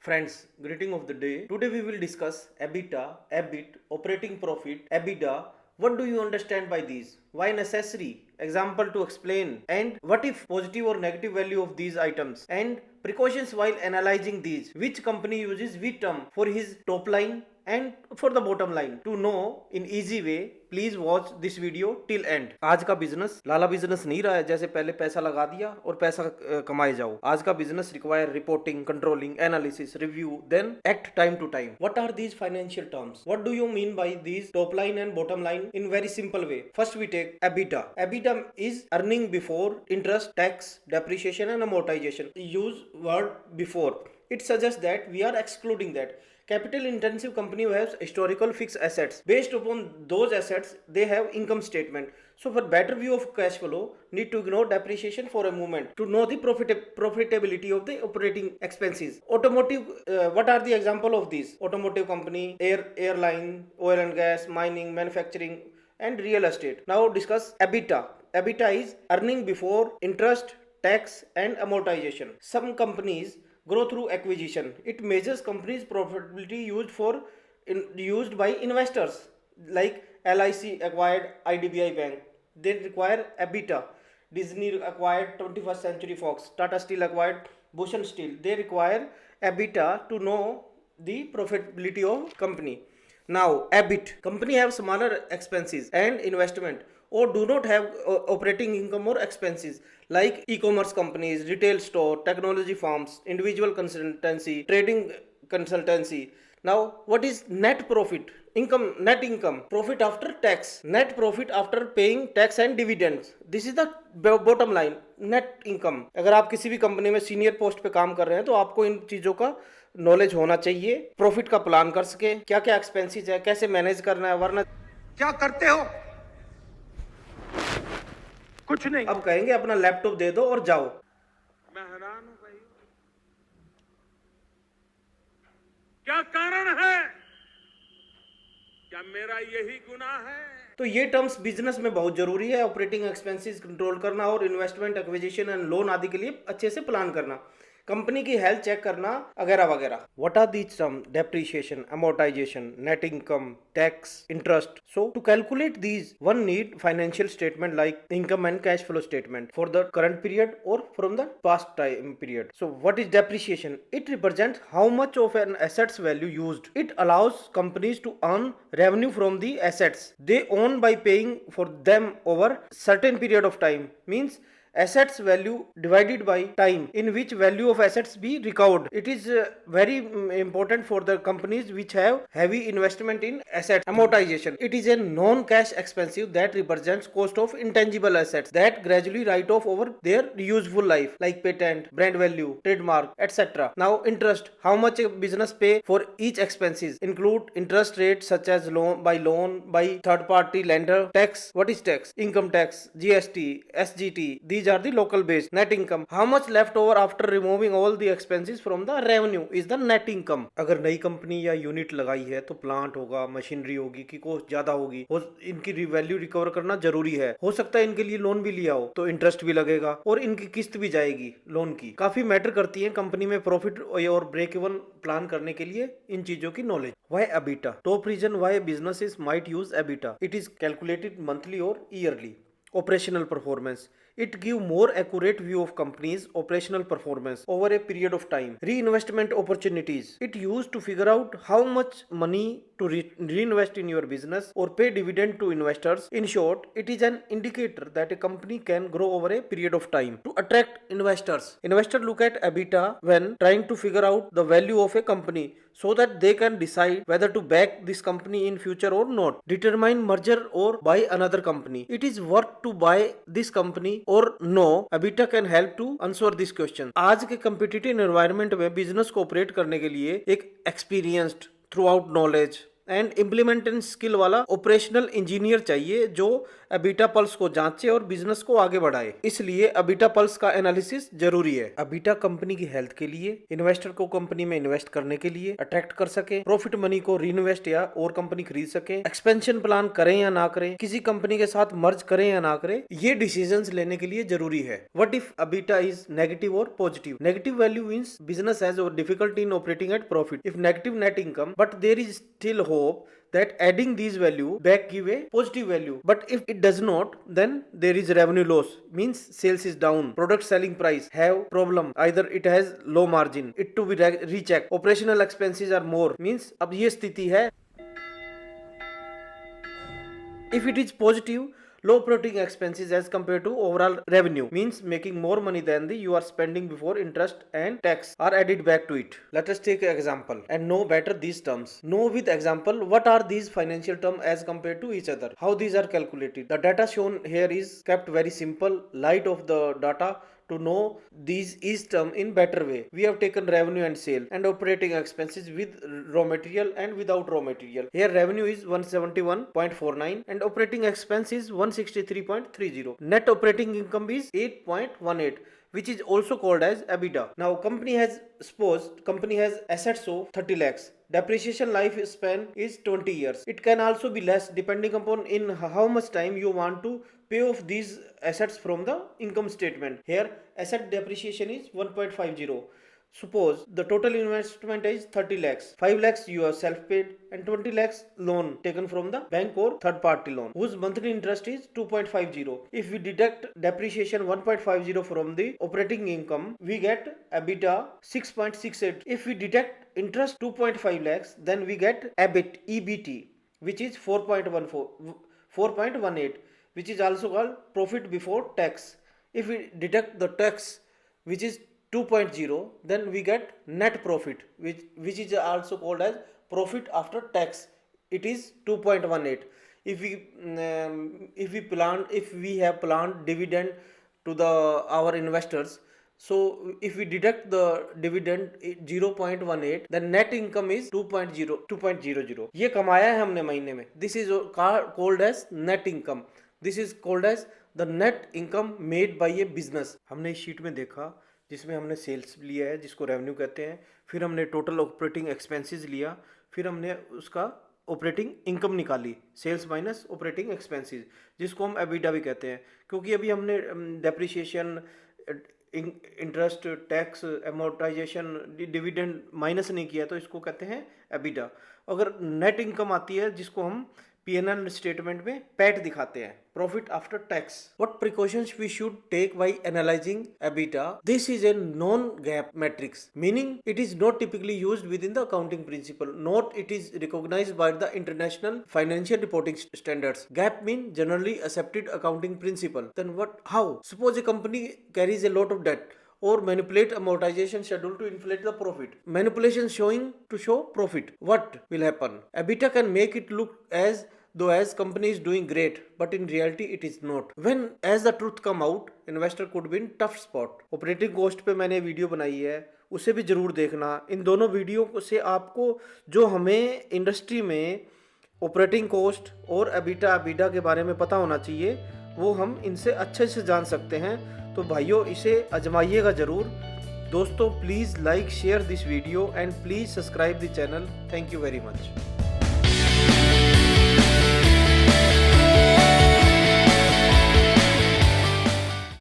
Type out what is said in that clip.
Friends, greeting of the day. Today we will discuss EBITDA, EBIT, operating profit, EBITDA. What do you understand by these? Why necessary? Example to explain. And what if positive or negative value of these items? And precautions while analyzing these. Which company uses which term for his top line and for the bottom line? To know in easy way, please watch this video till and. आज का business लाला business नहीं रहा है जैसे पहले पैसा लगा दिया और पैसा कमाए जाओ। आज का business require reporting, controlling, analysis, review, then act time to time. What are these financial terms? What do you mean by these top line and bottom line in very simple way? First we take EBITDA. EBITDA is earning before interest, tax, depreciation and amortization. Use word before. It suggests that we are excluding that. Capital intensive company who has historical fixed assets. Based upon those assets, they have income statement. So for better view of cash flow, need to ignore depreciation for a moment to know the profitability of the operating expenses. Automotive, what are the example of these? Automotive company, airline, oil and gas, mining, manufacturing, and real estate. Now discuss EBITDA. EBITDA is earning before interest, tax, and amortization. Some companies grow through acquisition. It measures companies' profitability used by investors like LIC acquired IDBI Bank. They require EBITDA. Disney acquired 21st Century Fox. Tata Steel acquired Bhushan Steel. They require EBITDA to know the profitability of company. Now EBIT. Company have smaller expenses and investment or do not have operating income or expenses like e-commerce companies, retail store, technology firms, individual consultancy, trading consultancy. Now what is net profit? Net income, profit after tax, net profit after paying tax and dividends. This is the bottom line, net income. अगर आप किसी भी company में senior post पे काम कर रहे हैं तो आपको इन चीजों का नॉलेज होना चाहिए, प्रॉफिट का प्लान कर सके, क्या क्या एक्सपेंसेस है, कैसे मैनेज करना है, वरना क्या करते हो? कुछ नहीं। अब कहेंगे अपना लैपटॉप दे दो और जाओ। मैं हैरान हूं भाई, क्या कारण है? क्या मेरा यही गुनाह है? तो ये टर्म्स बिजनेस में बहुत जरूरी है। ऑपरेटिंग एक्सपेंसेस कंट्रोल करना और इन्वेस्टमेंट, एक्विजिशन एंड लोन आदि के लिए अच्छे से प्लान करना, कंपनी की हेल्थ चेक करना वगैरह वगैरह। What are these term? Depreciation, amortization, net income, tax, interest. So to calculate these one need financial statement like income and cash flow statement for the current period और from the past time period. So what is depreciation? It represents how much of an asset's value used. It allows companies to earn revenue from the assets they own by paying for them over certain period of time. Means assets value divided by time in which value of assets be recovered. It is very important for the companies which have heavy investment in assets. Amortization, it is a non cash expensive that represents cost of intangible assets that gradually write off over their useful life like patent, brand value, trademark, etc. Now interest, how much a business pay for each expenses, include interest rates such as loan by third party lender. Tax, what is tax? Income tax, GST, SGT, these are the local based. Net income, how much left over after removing all the expenses from the revenue is the net income. अगर नई company या unit लगाई है तो plant होगा, machinery होगी की cost ज्यादा होगी, इनकी वैल्यू रिकवर करना जरूरी है। हो सकता है इनके लिए लोन भी लिया हो तो इंटरेस्ट भी लगेगा और इनकी किस्त भी जाएगी लोन की। काफी मैटर करती है कंपनी में प्रॉफिट और ब्रेक इवन प्लान करने के लिए इन चीजों की knowledge. Why EBITDA? Top reason why businesses might use EBITDA. It is calculated monthly or yearly. Operational performance, it give more accurate view of company's operational performance over a period of time. Reinvestment opportunities, it used to figure out how much money to reinvest in your business or pay dividend to investors. In short, it is an indicator that a company can grow over a period of time. To attract investors, investors look at EBITDA when trying to figure out the value of a company so that they can decide whether to back this company in future or not. Determine merger or buy another company. It is worth to buy this company or no? EBITDA can help to answer this question. आज के competitive environment में business को operate करने के लिए एक experienced through out knowledge, and implementation skill वाला operational engineer चाहिए जो अबीटा पल्स को जांचे और बिजनेस को आगे बढ़ाए। इसलिए अबीटा पल्स का एनालिसिस जरूरी है। अबीटा कंपनी की हेल्थ के लिए, इन्वेस्टर को कंपनी में इन्वेस्ट करने के लिए अट्रैक्ट कर सके, प्रॉफिट मनी को रीइन्वेस्ट या और कंपनी खरीद सके, एक्सपेंशन प्लान करें या ना करें, किसी कंपनी के साथ मर्ज करें या ना करें, ये डिसीजंस लेने के लिए जरूरी है। What if EBITA is negative और positive? Negative value means business has difficulty in operating at profit. If negative net income but there is still hope that adding these value back give a positive value, but if it does not, then there is revenue loss, means sales is down, product selling price have problem, either it has low margin, it to be rechecked, operational expenses are more, means अब ये स्थिति है। if it is positive, low operating expenses as compared to overall revenue, means making more money than the you are spending before interest and tax are added back to it. Let us take an example and know better these terms. Know with example what are these financial terms as compared to each other, how these are calculated. The data shown here is kept very simple, light of the data. To know these each term in better way, we have taken revenue and sale and operating expenses with raw material and without raw material. Here revenue is 171.49 and operating expense is 163.30. Net operating income is 8.18, which is also called as EBITDA. Now company has assets of 30 lakhs. Depreciation lifespan is 20 years. It can also be less depending upon in how much time you want to pay off these assets from the income statement. Here asset depreciation is 1.50. Suppose the total investment is 30 lakhs. 5 lakhs you are self-paid and 20 lakhs loan taken from the bank or third party loan whose monthly interest is 2.50. If we deduct depreciation 1.50 from the operating income, we get EBITDA 6.68. If we deduct interest 2.5 lakhs, then we get EBT, which is 4.18, which is also called profit before tax. If we deduct the tax, which is 2.0, then we get net profit, which is also called as profit after tax. It is 2.18. If we have planned dividend to our investors, so if we deduct the dividend 0.18, then net income is 2.00. ये कमाया है हमने महीने में. This is called as net income. This is called as the net income made by a business. हमने इस sheet में देखा जिसमें हमने सेल्स लिया है जिसको रेवेन्यू कहते हैं, फिर हमने टोटल ऑपरेटिंग एक्सपेंसेस लिया, फिर हमने उसका ऑपरेटिंग इनकम निकाली, सेल्स माइनस ऑपरेटिंग एक्सपेंसेस, जिसको हम एबिटा भी कहते हैं। क्योंकि अभी हमने depreciation, interest, tax, amortisation, dividend minus नहीं किया तो इसको कहते हैं एबिटा। अगर नेट इनकम आती है जिसको हम P&L स्टेटमेंट में पैट दिखाते हैं, profit after tax. What precautions we should take while analysing EBITDA? This is a non GAAP matrix, meaning it is not typically used within the accounting principle, not it is recognised by the international financial reporting standards. GAAP mean generally accepted accounting principle. Then what, how? Suppose a company carries a lot of debt or manipulate amortization schedule to inflate the profit. Manipulation showing to show profit. What will happen? EBITDA can make it look as though as company is doing great, but in reality it is not. When as the truth come out, investor could be in tough spot. Operating cost पे मैंने video बनाई है, उसे भी जरूर देखना। इन दोनों video से आपको जो हमें इंडस्ट्री में ऑपरेटिंग कॉस्ट और एबिटा के बारे में पता होना चाहिए, वो हम इनसे अच्छे से जान सकते हैं। तो भाइयों इसे आजमाइएगा ज़रूर। दोस्तों please like share this video and please subscribe the channel. Thank you very much.